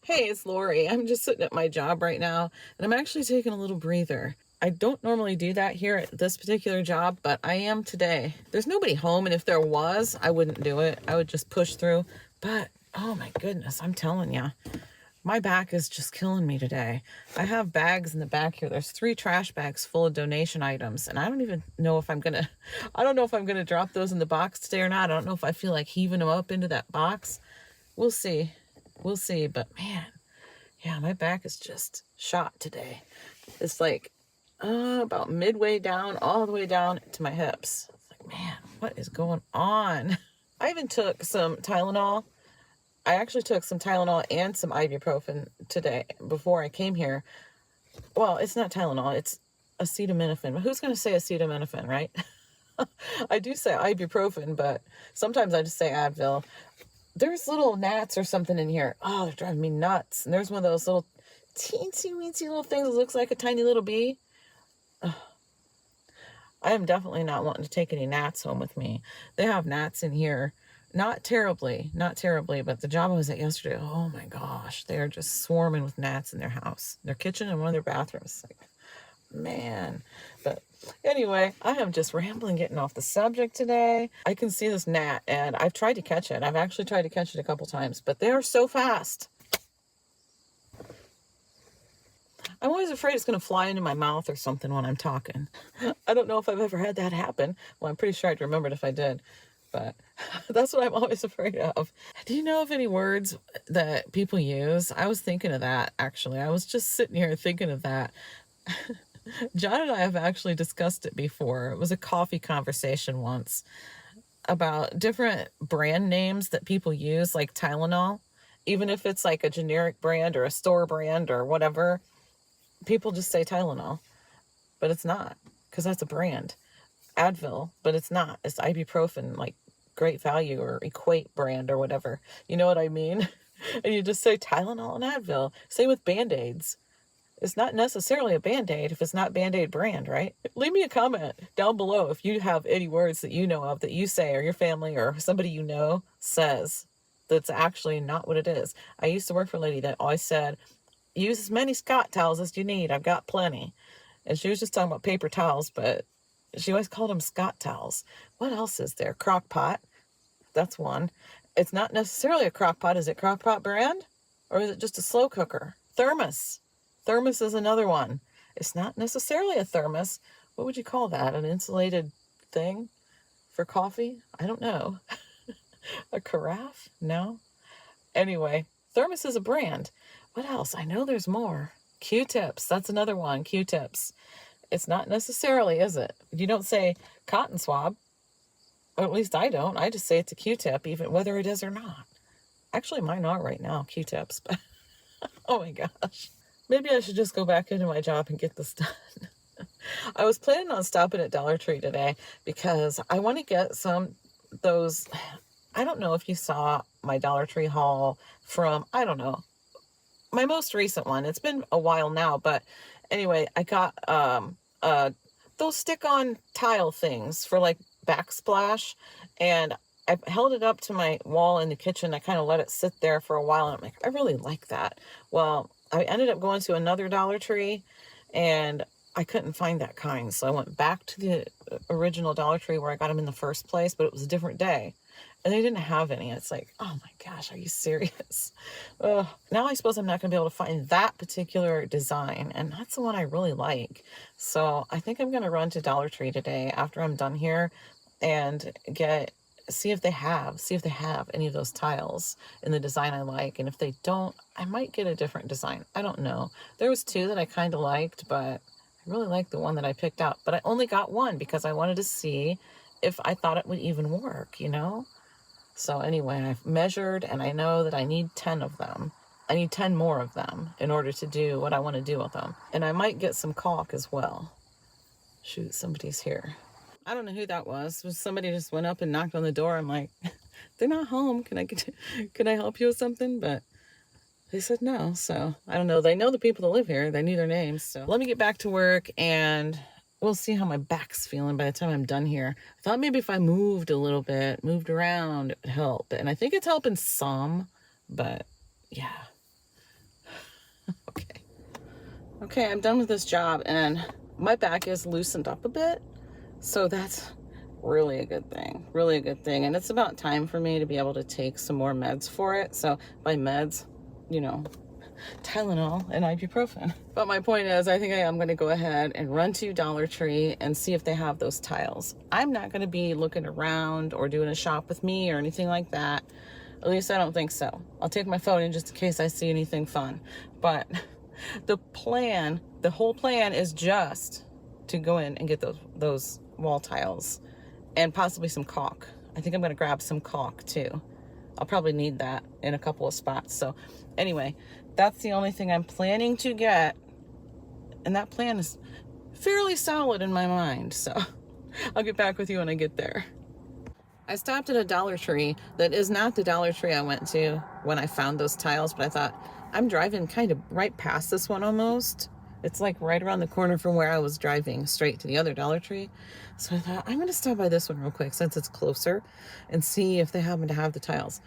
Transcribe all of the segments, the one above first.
Hey, it's Lori. I'm just sitting at my job right now, and I'm actually taking a little breather. I don't normally do that here at this particular job, but I am today. There's nobody home, and if there was, I wouldn't do it. I would just push through. But, oh my goodness, I'm telling you, my back is just killing me today. I have bags in the back here. There's 3 trash bags full of donation items, and I don't even know if I'm gonna, I don't know if I'm gonna drop those in the box today or not. I don't know if I feel like heaving them up into that box. We'll see. We'll see. But man, yeah, my back is just shot today. It's like about midway down, all the way down to my hips. It's like, man, what is going on? I even took some Tylenol. I actually took some Tylenol and some ibuprofen today before I came here. Well, it's not Tylenol, it's acetaminophen. But who's going to say acetaminophen, right? I do say ibuprofen, but sometimes I just say Advil. There's little gnats or something in here. Oh, they're driving me nuts. And there's one of those little teensy-weensy little things that looks like a tiny little bee. Ugh. I am definitely not wanting to take any gnats home with me. They have gnats in here. Not terribly, but the job I was at yesterday, oh my gosh, they are just swarming with gnats in their house, their kitchen and one of their bathrooms. Like, man. But anyway, I am just rambling, getting off the subject today. I can see this gnat, and I've tried to catch it. I've actually tried to catch it a couple times, but they are so fast. I'm always afraid it's going to fly into my mouth or something when I'm talking. I don't know if I've ever had that happen. Well, I'm pretty sure I'd remember it if I did. But that's what I'm always afraid of. Do you know of any words that people use? I was thinking of that, actually. I was just sitting here thinking of that. John and I have actually discussed it before. It was a coffee conversation once about different brand names that people use, like Tylenol. Even if it's like a generic brand or a store brand or whatever, people just say Tylenol. But it's not, because that's a brand. Advil, but it's not. It's ibuprofen, like Great Value or Equate brand or whatever. You know what I mean? And you just say Tylenol and Advil. Same with Band-Aids. It's not necessarily a Band-Aid if it's not Band-Aid brand, right? Leave me a comment down below if you have any words that you know of that you say or your family or somebody you know says that's actually not what it is. I used to work for a lady that always said, use as many Scott towels as you need. I've got plenty. And she was just talking about paper towels, but she always called them Scott towels. What else is there? Crock pot. That's one. It's not necessarily a crock pot. Is it crock pot brand? Or is it just a slow cooker? Thermos. Thermos is another one. It's not necessarily a thermos. What would you call that? An insulated thing for coffee? I don't know. A carafe? No. Anyway, Thermos is a brand. What else? I know there's more. Q-tips. That's another one. Q-tips. It's not necessarily, is it? You don't say cotton swab. Or at least I don't. I just say it's a Q-tip, even whether it is or not. Actually, mine are right now, Q-tips. But oh my gosh. Maybe I should just go back into my job and get this done. I was planning on stopping at Dollar Tree today because I want to get those. I don't know if you saw my Dollar Tree haul from, I don't know, my most recent one. It's been a while now, but anyway, I got those stick-on tile things for like backsplash, and I held it up to my wall in the kitchen. I kind of let it sit there for a while, and I'm like, I really like that. Well, I ended up going to another Dollar Tree, and I couldn't find that kind, so I went back to the original Dollar Tree where I got them in the first place, but it was a different day. And they didn't have any. It's like, oh my gosh, are you serious? Now I suppose I'm not going to be able to find that particular design. And that's the one I really like. So I think I'm going to run to Dollar Tree today after I'm done here and see if they have any of those tiles in the design I like. And if they don't, I might get a different design. I don't know. There was 2 that I kind of liked, but I really liked the one that I picked out. But I only got one because I wanted to see if I thought it would even work, you know? So anyway, I've measured, and I know that I need 10 of them. I need 10 more of them in order to do what I want to do with them. And I might get some caulk as well. Shoot, somebody's here. I don't know who that was. Somebody just went up and knocked on the door. I'm like, they're not home. Can I help you with something? But they said no. So I don't know. They know the people that live here. They knew their names. So let me get back to work, and we'll see how my back's feeling by the time I'm done here. I thought maybe if I moved a little bit, moved around, it would help. And I think it's helping some, but yeah. Okay, I'm done with this job and my back is loosened up a bit. So that's really a good thing, really a good thing. And it's about time for me to be able to take some more meds for it. So by meds, you know, Tylenol and ibuprofen. But my point is, I think I'm going to go ahead and run to Dollar Tree and see if they have those tiles. I'm not going to be looking around or doing a shop with me or anything like that. At least I don't think so. I'll take my phone in just in case I see anything fun. But the whole plan is just to go in and get those wall tiles and possibly some caulk. I think I'm going to grab some caulk too. I'll probably need that in a couple of spots. So anyway, that's the only thing I'm planning to get. And that plan is fairly solid in my mind. So I'll get back with you when I get there. I stopped at a Dollar Tree that is not the Dollar Tree I went to when I found those tiles, but I thought, I'm driving kind of right past this one almost. It's like right around the corner from where I was driving straight to the other Dollar Tree. So I thought, I'm going to stop by this one real quick since it's closer and see if they happen to have the tiles.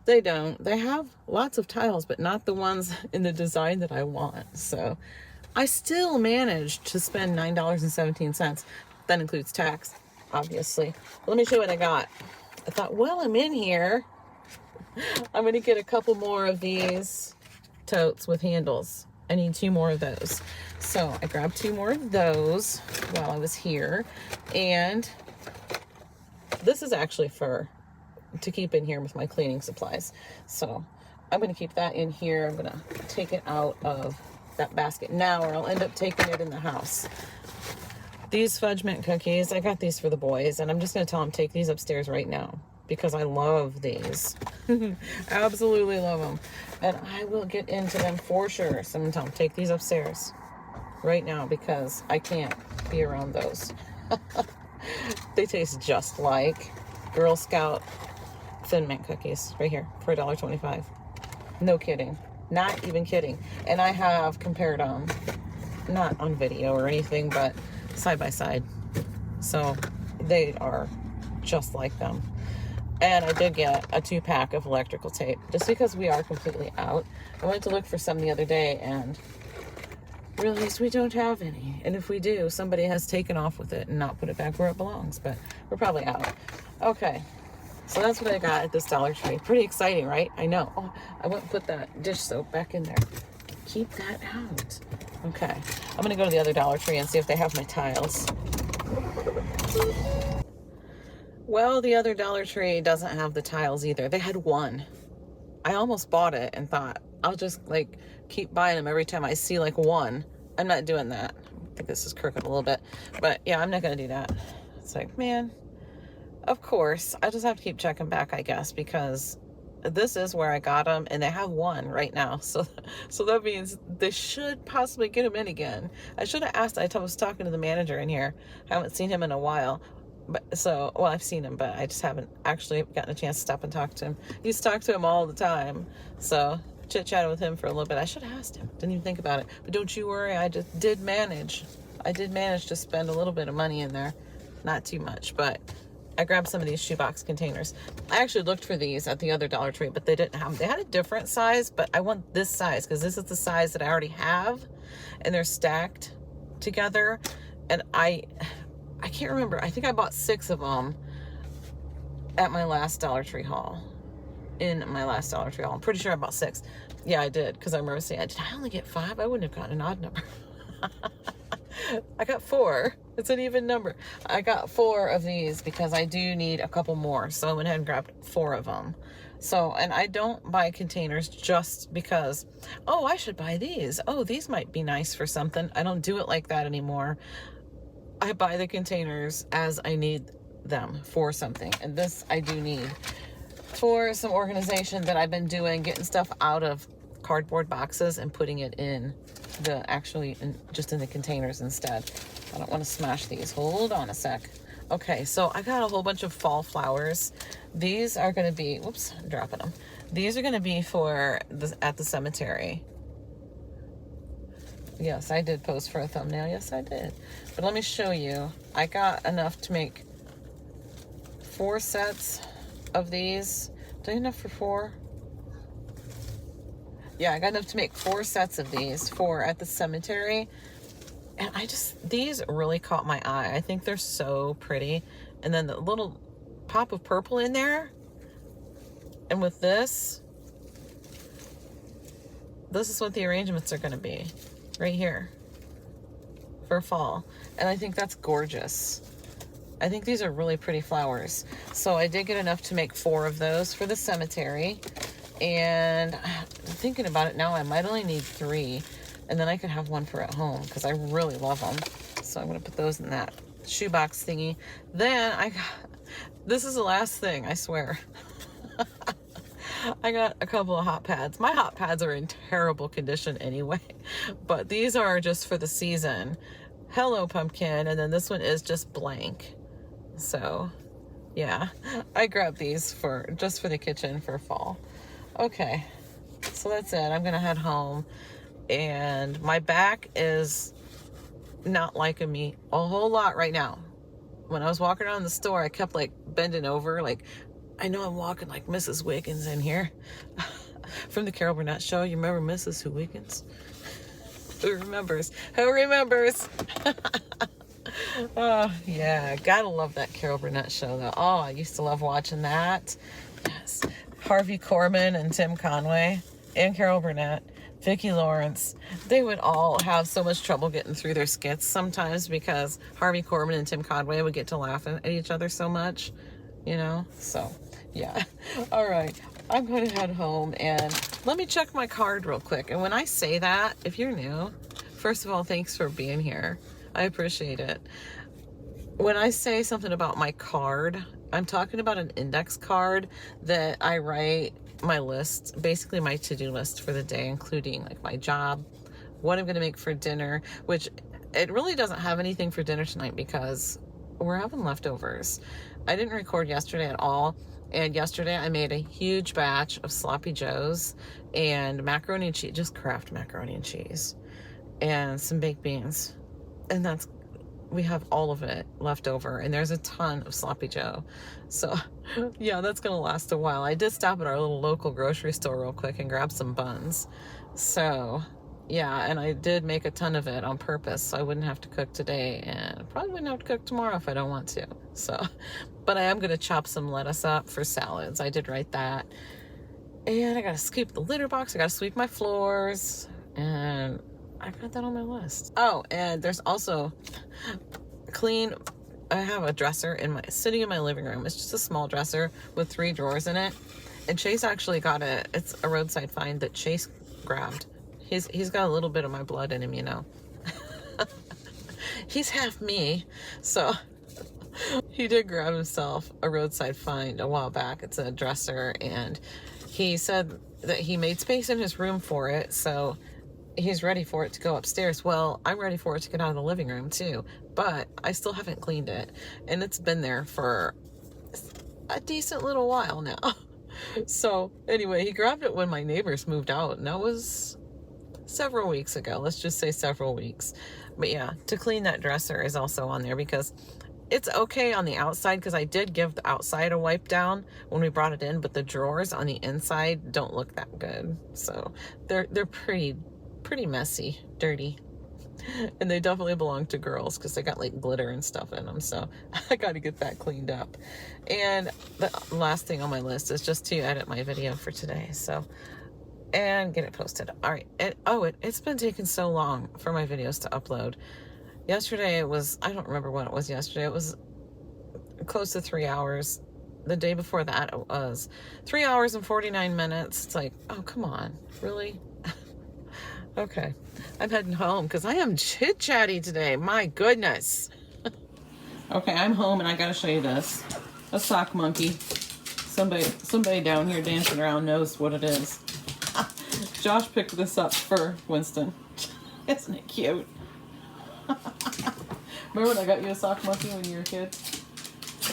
They don't. They have lots of tiles, but not the ones in the design that I want. So I still managed to spend $9.17. That includes tax, obviously. Let me show you what I got. I thought, well, I'm in here. I'm going to get a couple more of these totes with handles. I need 2 more of those. So I grabbed 2 more of those while I was here. And this is actually to keep in here with my cleaning supplies. So I'm going to keep that in here. I'm going to take it out of that basket now, or I'll end up taking it in the house. These fudge mint cookies, I got these for the boys, and I'm just going to tell them take these upstairs right now because I love these. Absolutely love them. And I will get into them for sure. So I'm going to tell them take these upstairs right now because I can't be around those. They taste just like Girl Scout Thin Mint cookies right here for $1.25. No kidding. Not even kidding. And I have compared them, not on video or anything, but side by side. So they are just like them. And I did get a 2-pack of electrical tape just because we are completely out. I went to look for some the other day and realized we don't have any. And if we do, somebody has taken off with it and not put it back where it belongs. But we're probably out. Okay. So that's what I got at this Dollar Tree. Pretty exciting, right? I know. Oh, I went and put that dish soap back in there. Keep that out. Okay. I'm going to go to the other Dollar Tree and see if they have my tiles. Well, the other Dollar Tree doesn't have the tiles either. They had one. I almost bought it and thought, I'll just keep buying them every time I see one. I'm not doing that. I think this is crooked a little bit. But yeah, I'm not going to do that. It's like, man, of course, I just have to keep checking back, I guess, because this is where I got them and they have one right now. So that means they should possibly get them in again. I should have asked. I was talking to the manager in here. I haven't seen him in a while. Well, I've seen him, but I just haven't actually gotten a chance to stop and talk to him. I used to talk to him all the time. So chit-chatted with him for a little bit. I should have asked him. Didn't even think about it. But don't you worry. I did manage to spend a little bit of money in there. Not too much, but I grabbed some of these shoebox containers. I actually looked for these at the other Dollar Tree, but they didn't have them. They had a different size, but I want this size because this is the size that I already have. And they're stacked together. And I can't remember. I think I bought 6 of them at my last Dollar Tree haul. I'm pretty sure I bought 6. Yeah, I did. Because I remember saying, did I only get 5? I wouldn't have gotten an odd number. I got 4. It's an even number. I got 4 of these because I do need a couple more. So I went ahead and grabbed 4 of them. So, and I don't buy containers just because, oh, I should buy these. Oh, these might be nice for something. I don't do it like that anymore. I buy the containers as I need them for something. And this I do need for some organization that I've been doing, getting stuff out of cardboard boxes and putting it in just in the containers instead. I don't want to smash these. Hold on a sec. Okay, so I got a whole bunch of fall flowers. These are going to be, whoops, I'm dropping them. These are going to be at the cemetery. Yes, I did post for a thumbnail. Yes, I did. But let me show you. I got enough to make 4 sets of these. Do I have enough for 4? Yeah, I got enough to make 4 sets of these, 4 at the cemetery. And these really caught my eye. I think they're so pretty. And then the little pop of purple in there. And with this is what the arrangements are going to be. Right here. For fall. And I think that's gorgeous. I think these are really pretty flowers. So I did get enough to make 4 of those for the cemetery. And I'm thinking about it now, I might only need 3. And then I could have 1 for at home because I really love them. So I'm going to put those in that shoebox thingy. Then this is the last thing, I swear. I got a couple of hot pads. My hot pads are in terrible condition anyway. But these are just for the season. Hello, pumpkin. And then this one is just blank. So, yeah. I grabbed these just for the kitchen for fall. Okay. So that's it. I'm going to head home. And my back is not liking me a whole lot right now. When I was walking around the store, I kept like bending over. Like, I know I'm walking like Mrs. Wiggins in here. From the Carol Burnett show. You remember Mrs. Who Wiggins? Who remembers? Who remembers? Oh, yeah. Gotta love that Carol Burnett show, though. Oh, I used to love watching that. Yes. Harvey Korman and Tim Conway and Carol Burnett, Vicki Lawrence. They would all have so much trouble getting through their skits sometimes because Harvey Korman and Tim Conway would get to laughing at each other so much, you know? So, yeah. All right. I'm going to head home and let me check my card real quick. And when I say that, if you're new, first of all, thanks for being here. I appreciate it. When I say something about my card, I'm talking about an index card that I write my list, basically my to-do list for the day, including like my job, what I'm going to make for dinner, which it really doesn't have anything for dinner tonight because we're having leftovers. I didn't record yesterday at all. And yesterday I made a huge batch of sloppy joes and macaroni and cheese, just Kraft macaroni and cheese, and some baked beans. And we have all of it left over, and there's a ton of sloppy joe. So yeah, that's gonna last a while. I did stop at our little local grocery store real quick and grab some buns. So yeah, and I did make a ton of it on purpose so I wouldn't have to cook today, and probably wouldn't have to cook tomorrow if I don't want to. So, but I am gonna chop some lettuce up for salads. I did write that. And I gotta sweep the litter box. I gotta sweep my floors, and I've got that on my list. Oh, and there's also I have a dresser sitting in my living room. It's just a small dresser with 3 drawers in it. And Chase actually got it's a roadside find that Chase grabbed. He's got a little bit of my blood in him, you know. He's half me. So he did grab himself a roadside find a while back. It's a dresser, and he said that he made space in his room for it. So he's ready for it to go upstairs. Well, I'm ready for it to get out of the living room too, but I still haven't cleaned it, and it's been there for a decent little while now. So anyway, he grabbed it when my neighbors moved out, and that was several weeks ago. Let's just say several weeks. But yeah, to clean that dresser is also on there because it's okay on the outside, because I did give the outside a wipe down when we brought it in, but the drawers on the inside don't look that good. So they're pretty messy, dirty, and they definitely belong to girls because they got like glitter and stuff in them. So I got to get that cleaned up. And the last thing on my list is just to edit my video for today, and get it posted. All right. It's been taking so long for my videos to upload. Yesterday I don't remember what it was yesterday. It was close to 3 hours. The day before that it was 3 hours and 49 minutes. It's like, oh, come on, really? Okay, I'm heading home because I am chit-chatty today. My goodness. Okay, I'm home, and I gotta show you this. A sock monkey. Somebody down here dancing around knows what it is. Josh picked this up for Winston. Isn't it cute? Remember when I got you a sock monkey when you were a kid?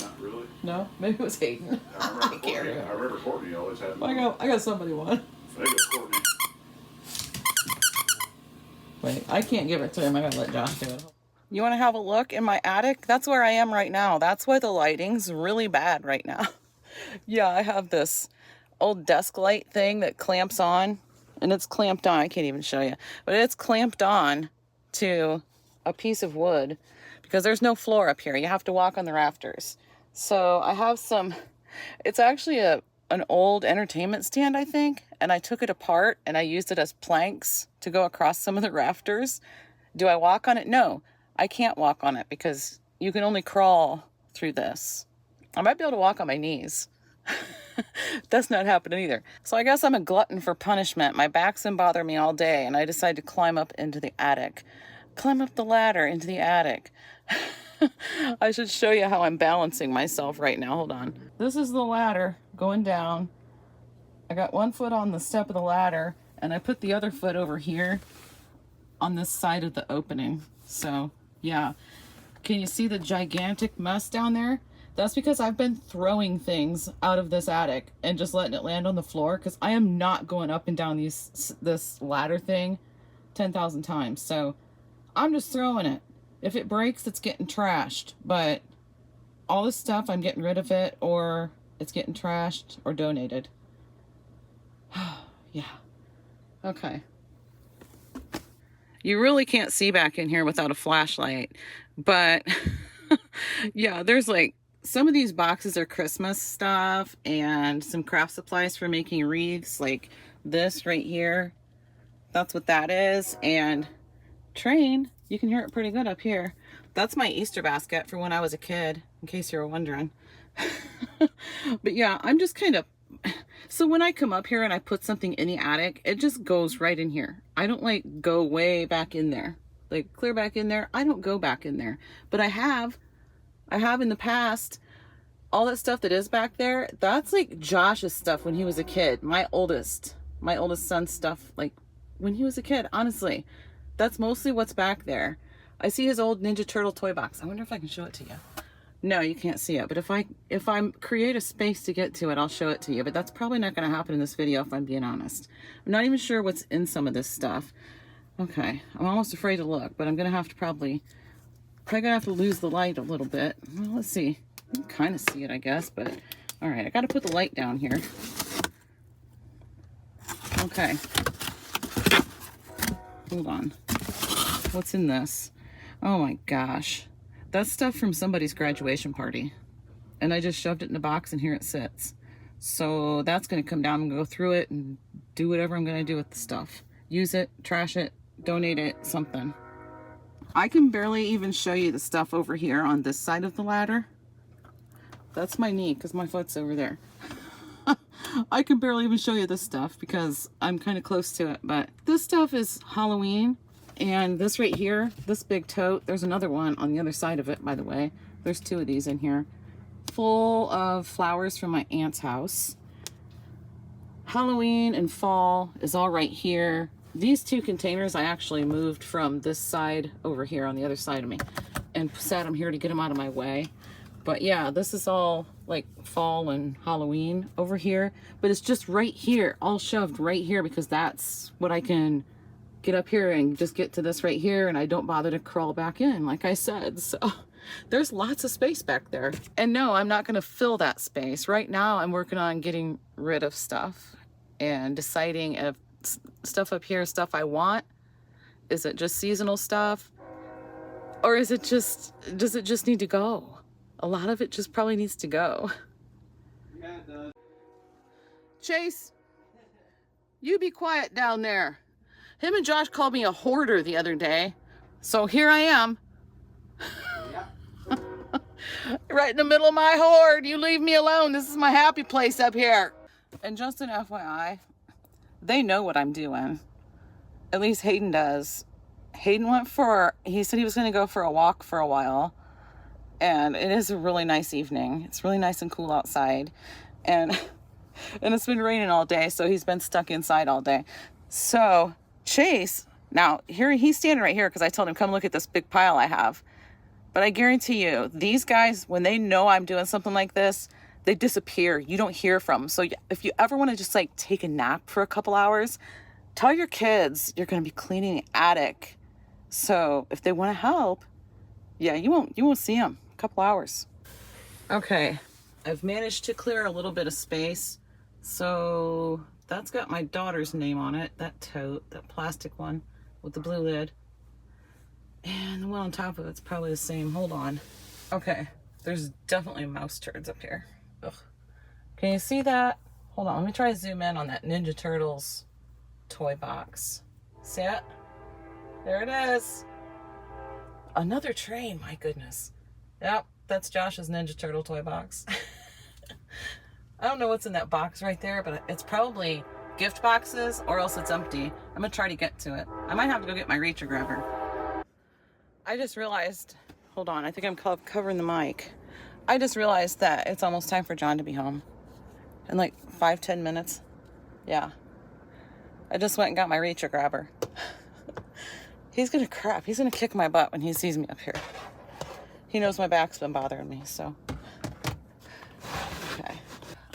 Not really. No? Maybe it was Hayden. I remember Courtney always had one. I got somebody one. I think it's Courtney. Wait, I can't give it to him. I gotta let Josh do it. You want to have a look in my attic? That's where I am right now. That's why the lighting's really bad right now. Yeah, I have this old desk light thing that clamps on and it's clamped on. I can't even show you, but it's clamped on to a piece of wood because there's no floor up here. You have to walk on the rafters. So I have some, it's actually an old entertainment stand, I think, and I took it apart and I used it as planks to go across some of the rafters. Do I walk on it? No, I can't walk on it because you can only crawl through this. I might be able to walk on my knees. That's not happening either. So I guess I'm a glutton for punishment. My back's been bothering me all day, and I decided to climb up into the attic. Climb up the ladder into the attic. I should show you how I'm balancing myself right now. Hold on. This is the ladder going down. I got one foot on the step of the ladder, and I put the other foot over here on this side of the opening. So, yeah. Can you see the gigantic mess down there? That's because I've been throwing things out of this attic and just letting it land on the floor because I am not going up and down this ladder thing 10,000 times. So I'm just throwing it. If it breaks, it's getting trashed. But all this stuff, I'm getting rid of it, or it's getting trashed or donated. Yeah. Okay. You really can't see back in here without a flashlight. But yeah, there's like, some of these boxes are Christmas stuff and some craft supplies for making wreaths, like this right here. That's what that is. And train, you can hear it pretty good up here. That's my Easter basket for when I was a kid, in case you were wondering. But yeah, I'm just kind of, so when I come up here and I put something in the attic, it just goes right in here. I don't like go way back in there, like clear back in there. I don't go back in there, but I have in the past. All that stuff that is back there, that's like Josh's stuff when he was a kid. My oldest son's stuff, like when he was a kid, honestly. That's mostly what's back there. I see his old Ninja Turtle toy box. I wonder if I can show it to you. No, you can't see it, but if I create a space to get to it, I'll show it to you. But that's probably not going to happen in this video if I'm being honest. I'm not even sure what's in some of this stuff. Okay, I'm almost afraid to look, but I'm going to have to probably gonna have to lose the light a little bit. Well, let's see. You can kind of see it, I guess, but all right, I got to put the light down here. Okay. Hold on. What's in this? Oh my gosh. That's stuff from somebody's graduation party. And I just shoved it in a box and here it sits. So that's going to come down and go through it and do whatever I'm going to do with the stuff. Use it, trash it, donate it, something. I can barely even show you the stuff over here on this side of the ladder. That's my knee because my foot's over there. I can barely even show you this stuff because I'm kind of close to it. But this stuff is Halloween. And this right here, this big tote, there's another one on the other side of it, by the way. There's two of these in here. Full of flowers from my aunt's house. Halloween and fall is all right here. These two containers I actually moved from this side over here on the other side of me and sat them here to get them out of my way. But yeah, this is all like fall and Halloween over here, but it's just right here, all shoved right here because that's what I can get up here and just get to this right here, and I don't bother to crawl back in, like I said. So there's lots of space back there. And no, I'm not gonna fill that space. Right now I'm working on getting rid of stuff and deciding if stuff up here is stuff I want. Is it just seasonal stuff? Or is it just, does it just need to go? A lot of it just probably needs to go. Yeah, it does. Chase, you be quiet down there. Him and Josh called me a hoarder the other day. So here I am. Yeah. Right in the middle of my hoard. You leave me alone. This is my happy place up here. And just an FYI, they know what I'm doing. At least Hayden does. Hayden he said he was going to go for a walk for a while. And it is a really nice evening. It's really nice and cool outside. And it's been raining all day, so he's been stuck inside all day. So Chase, now here he's standing right here because I told him, come look at this big pile I have. But I guarantee you, these guys, when they know I'm doing something like this, they disappear. You don't hear from them. So if you ever want to just like take a nap for a couple hours, tell your kids you're going to be cleaning the attic. So if they want to help, yeah, you won't see them. A couple hours. Okay, I've managed to clear a little bit of space. So That's got my daughter's name on it. That tote, that plastic one with the blue lid. And the one on top of it's probably the same. Hold on. Okay, there's definitely mouse turds up here. Ugh. Can you see that? Hold on, let me try to zoom in on that Ninja Turtles toy box. See it? There it is. Another train, my goodness. Yep, that's Josh's Ninja Turtle toy box. I don't know what's in that box right there, but it's probably gift boxes or else it's empty. I'm gonna try to get to it. I might have to go get my reacher grabber. I just realized, hold on, I think I'm covering the mic. I just realized that it's almost time for John to be home. In like 5-10 minutes. Yeah. I just went and got my reacher grabber. He's gonna crap. He's gonna kick my butt when he sees me up here. He knows my back's been bothering me, so. Okay.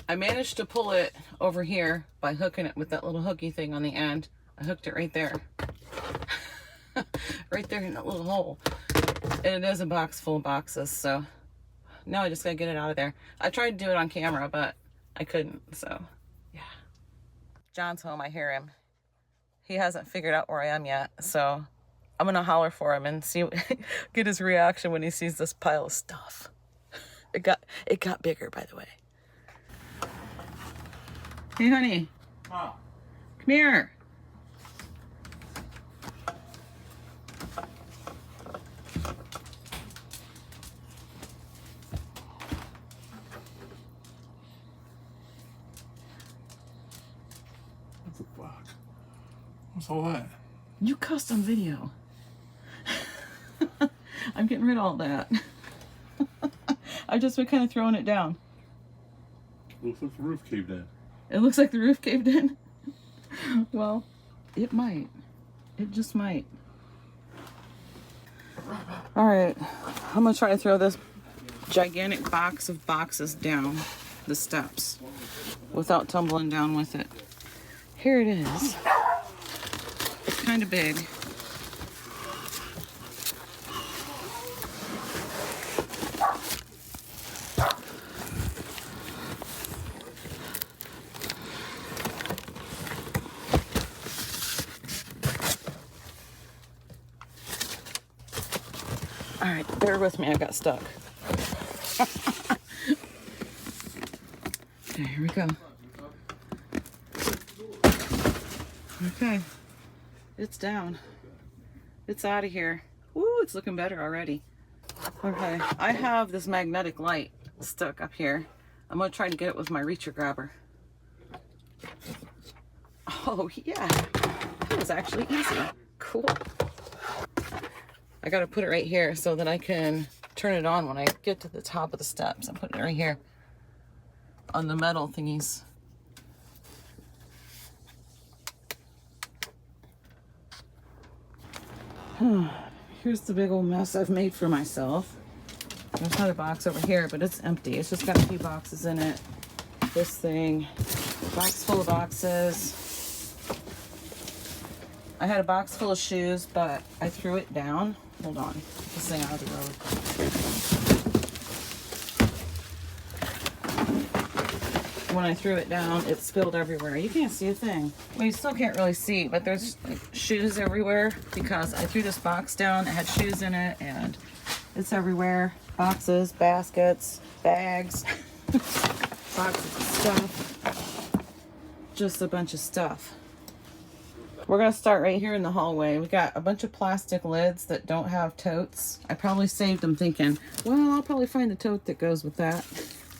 I managed to pull it over here by hooking it with that little hooky thing on the end. I hooked it right there. Right there in that little hole. And it is a box full of boxes, so now I just gotta get it out of there. I tried to do it on camera, but I couldn't, so yeah. John's home, I hear him. He hasn't figured out where I am yet, so I'm gonna holler for him and see, get his reaction when he sees this pile of stuff. It got bigger, by the way. Hey, honey. Wow. Come here. What the fuck? What's all that? You custom video. I'm getting rid of all that. I've just been kind of throwing it down. Looks like the roof caved in. It looks like the roof caved in. Well, it might. It just might. All right, I'm gonna try to throw this gigantic box of boxes down the steps without tumbling down with it. Here it is. It's kind of big. All right, bear with me, I got stuck. Okay, here we go. Okay, it's down. It's out of here. Woo, it's looking better already. Okay, I have this magnetic light stuck up here. I'm gonna try to get it with my reacher grabber. Oh yeah, that was actually easy. Cool. I gotta put it right here so that I can turn it on when I get to the top of the steps. I'm putting it right here on the metal thingies. Here's the big old mess I've made for myself. There's another box over here, but it's empty. It's just got a few boxes in it. This thing, box full of boxes. I had a box full of shoes, but I threw it down. Hold on, get this thing out of the road. When I threw it down, it spilled everywhere. You can't see a thing. Well, you still can't really see, but there's like shoes everywhere because I threw this box down. It had shoes in it, and it's everywhere. Boxes, baskets, bags, boxes of stuff. Just a bunch of stuff. We're gonna start right here in the hallway. We got a bunch of plastic lids that don't have totes. I probably saved them thinking, well, I'll probably find the tote that goes with that.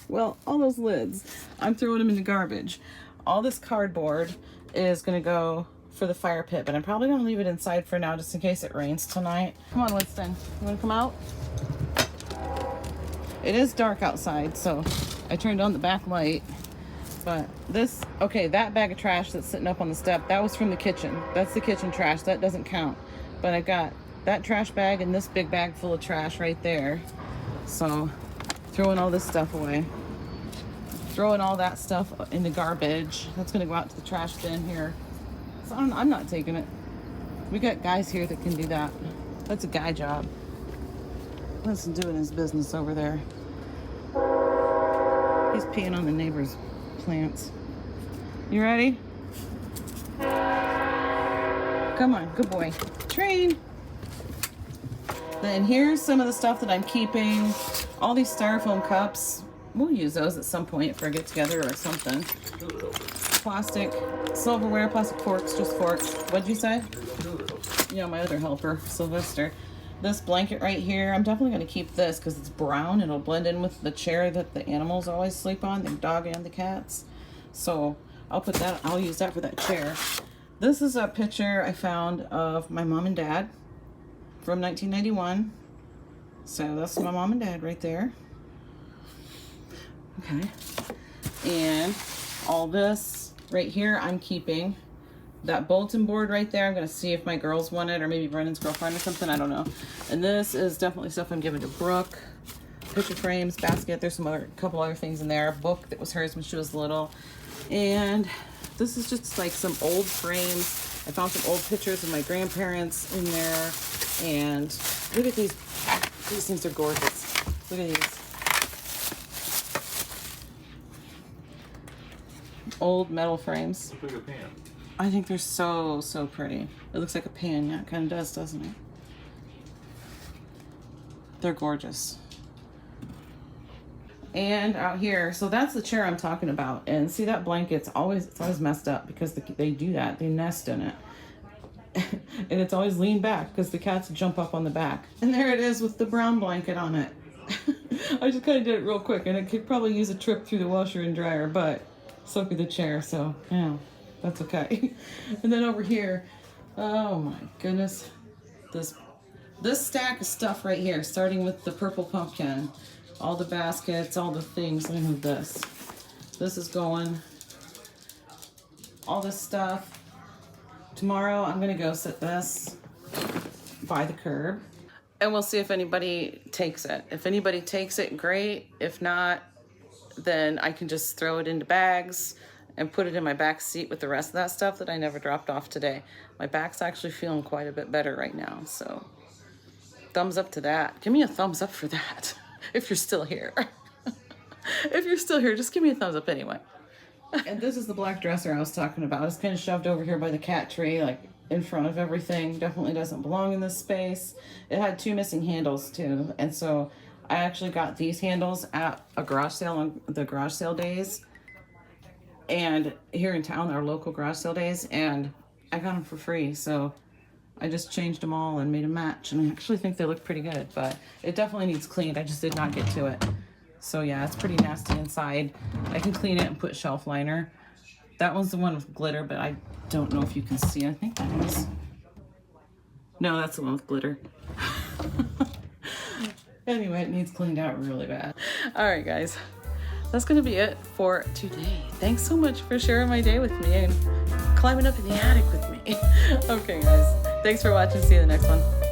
Well, all those lids, I'm throwing them in the garbage. All this cardboard is gonna go for the fire pit, but I'm probably gonna leave it inside for now just in case it rains tonight. Come on, Winston, you wanna come out? It is dark outside, so I turned on the back light. But this, okay, that bag of trash that's sitting up on the step, that was from the kitchen. That's the kitchen trash, that doesn't count. But I got that trash bag and this big bag full of trash right there. So, throwing all this stuff away. Throwing all that stuff in the garbage. That's gonna go out to the trash bin here. So I'm not taking it. We got guys here that can do that. That's a guy job. Let's doing his business over there. He's peeing on the neighbor's plants. You ready? Come on, good boy. Train. Then here's some of the stuff that I'm keeping. All these styrofoam cups. We'll use those at some point for a get together or something. Plastic silverware, plastic forks, just forks. What'd you say? Yeah, my other helper, Sylvester. This blanket right here, I'm definitely going to keep this because it's brown. It'll blend in with the chair that the animals always sleep on, the dog and the cats. So I'll put that, I'll use that for that chair. This is a picture I found of my mom and dad from 1991. So that's my mom and dad right there. Okay. And all this right here I'm keeping. That bulletin board right there, I'm going to see if my girls want it, or maybe Brennan's girlfriend or something, I don't know. And this is definitely stuff I'm giving to Brooke. Picture frames, basket, there's some other, couple other things in there. A book that was hers when she was little. And this is just like some old frames. I found some old pictures of my grandparents in there. And look at these things are gorgeous. Look at these. Old metal frames. Looks like a pan. I think they're so pretty. It looks like a pan. Yeah, it kind of does, doesn't it? They're gorgeous. And out here, so that's the chair I'm talking about. And see that blanket? It's always messed up because they do that. They nest in it. And it's always leaned back because the cats jump up on the back. And there it is with the brown blanket on it. I just kind of did it real quick, and it could probably use a trip through the washer and dryer, but so could the chair, so yeah. That's okay. And then over here, oh my goodness, this stack of stuff right here, starting with the purple pumpkin, all the baskets, all the things. Let me move this. This is going, all this stuff. Tomorrow I'm gonna go sit this by the curb, and we'll see if anybody takes it. If anybody takes it, great. If not, then I can just throw it into bags and put it in my back seat with the rest of that stuff that I never dropped off today. My back's actually feeling quite a bit better right now, so thumbs up to that. Give me a thumbs up for that, if you're still here. If you're still here, just give me a thumbs up anyway. And this is the black dresser I was talking about. It's kind of shoved over here by the cat tree, like in front of everything. Definitely doesn't belong in this space. It had 2 missing handles too, and so I actually got these handles at a garage sale on the garage sale days. And here in town, our local garage sale days, and I got them for free. So I just changed them all and made a match, and I actually think they look pretty good, but it definitely needs cleaned. I just did not get to it. So yeah, it's pretty nasty inside. I can clean it and put shelf liner. That one's the one with glitter, but I don't know if you can see. I think that is. No, that's the one with glitter. Anyway, it needs cleaned out really bad. All right, guys. That's going to be it for today. Thanks so much for sharing my day with me and climbing up in the attic with me. Okay, guys. Thanks for watching. See you in the next one.